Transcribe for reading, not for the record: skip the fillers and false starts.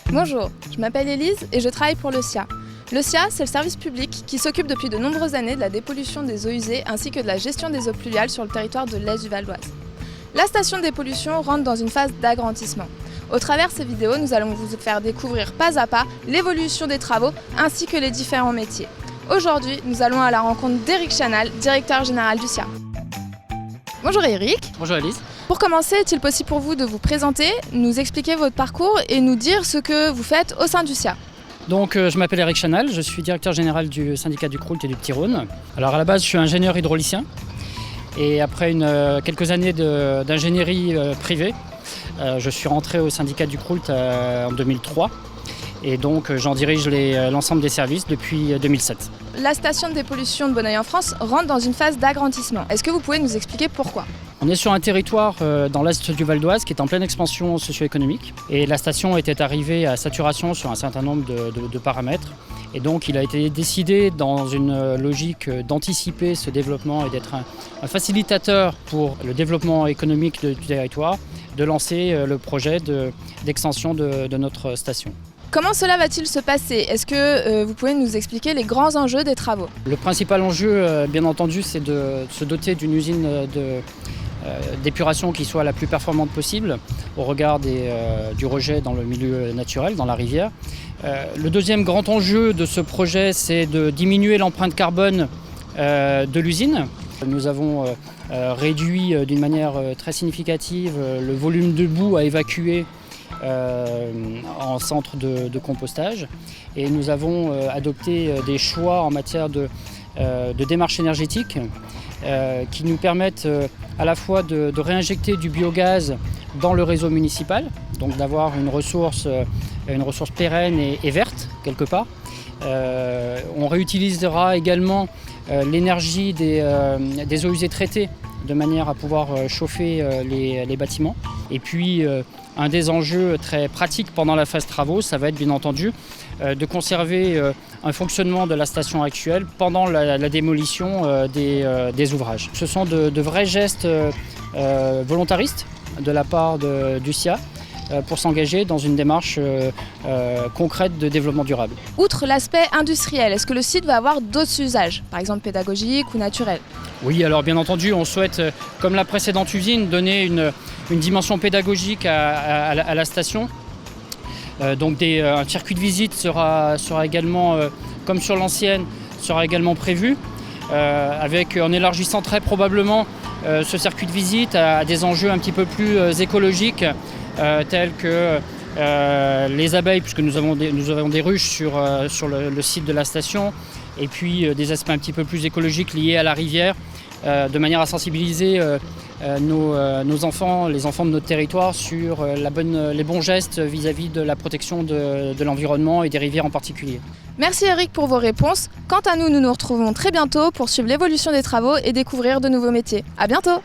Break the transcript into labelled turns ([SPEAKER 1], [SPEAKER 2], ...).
[SPEAKER 1] Bonjour, je m'appelle Élise et je travaille pour le SIA. Le SIA, c'est le service public qui s'occupe depuis de nombreuses années de la dépollution des eaux usées ainsi que de la gestion des eaux pluviales sur le territoire de l'Est du Val d'Oise. La station de dépollution rentre dans une phase d'agrandissement. Au travers de ces vidéos, nous allons vous faire découvrir pas à pas l'évolution des travaux ainsi que les différents métiers. Aujourd'hui, nous allons à la rencontre d'Éric Chanal, directeur général du SIA. Bonjour Éric.
[SPEAKER 2] Bonjour Alice.
[SPEAKER 1] Pour commencer, est-il possible pour vous de vous présenter, nous expliquer votre parcours et nous dire ce que vous faites au sein du SIA?
[SPEAKER 2] Donc je m'appelle Éric Chanal, je suis directeur général du syndicat du Croult et du Petit Rhône. Alors à la base je suis ingénieur hydraulicien et après quelques années d'ingénierie privée, je suis rentré au syndicat du Croult en 2003 et donc j'en dirige l'ensemble des services depuis 2007.
[SPEAKER 1] La station de dépollution de Bonneuil-en-France rentre dans une phase d'agrandissement. Est-ce que vous pouvez nous expliquer pourquoi?
[SPEAKER 2] On est sur un territoire dans l'est du Val d'Oise qui est en pleine expansion socio-économique et la station était arrivée à saturation sur un certain nombre de paramètres et donc il a été décidé dans une logique d'anticiper ce développement et d'être un facilitateur pour le développement économique du territoire, de lancer le projet d'extension de notre station.
[SPEAKER 1] Comment cela va-t-il se passer? Est-ce que vous pouvez nous expliquer les grands enjeux des travaux?
[SPEAKER 2] Le principal enjeu, bien entendu, c'est de se doter d'une usine d'épuration qui soit la plus performante possible au regard du rejet dans le milieu naturel, dans la rivière. Le deuxième grand enjeu de ce projet, c'est de diminuer l'empreinte carbone de l'usine. Nous avons réduit d'une manière très significative le volume de boue à évacuer en centre de compostage et nous avons adopté des choix en matière de démarche énergétique qui nous permettent à la fois de réinjecter du biogaz dans le réseau municipal, donc d'avoir une ressource pérenne et verte quelque part. On réutilisera également l'énergie des eaux usées traitées de manière à pouvoir chauffer les bâtiments. Et puis un des enjeux très pratiques pendant la phase travaux, ça va être bien entendu de conserver un fonctionnement de la station actuelle pendant la démolition des ouvrages. Ce sont de vrais gestes volontaristes de la part du SIA pour s'engager dans une démarche concrète de développement durable.
[SPEAKER 1] Outre l'aspect industriel, est-ce que le site va avoir d'autres usages, par exemple pédagogiques ou naturels?
[SPEAKER 2] Oui, alors bien entendu, on souhaite, comme la précédente usine, donner une dimension pédagogique à la station. Donc un circuit de visite sera également, comme sur l'ancienne, sera également prévu, avec en élargissant très probablement ce circuit de visite à des enjeux un petit peu plus écologiques, tels que les abeilles, puisque nous avons des ruches sur le site de la station, et puis des aspects un petit peu plus écologiques liés à la rivière, de manière à sensibiliser nos enfants, les enfants de notre territoire sur les bons gestes vis-à-vis de la protection de l'environnement et des rivières en particulier.
[SPEAKER 1] Merci Éric pour vos réponses. Quant à nous, nous nous retrouvons très bientôt pour suivre l'évolution des travaux et découvrir de nouveaux métiers. À bientôt!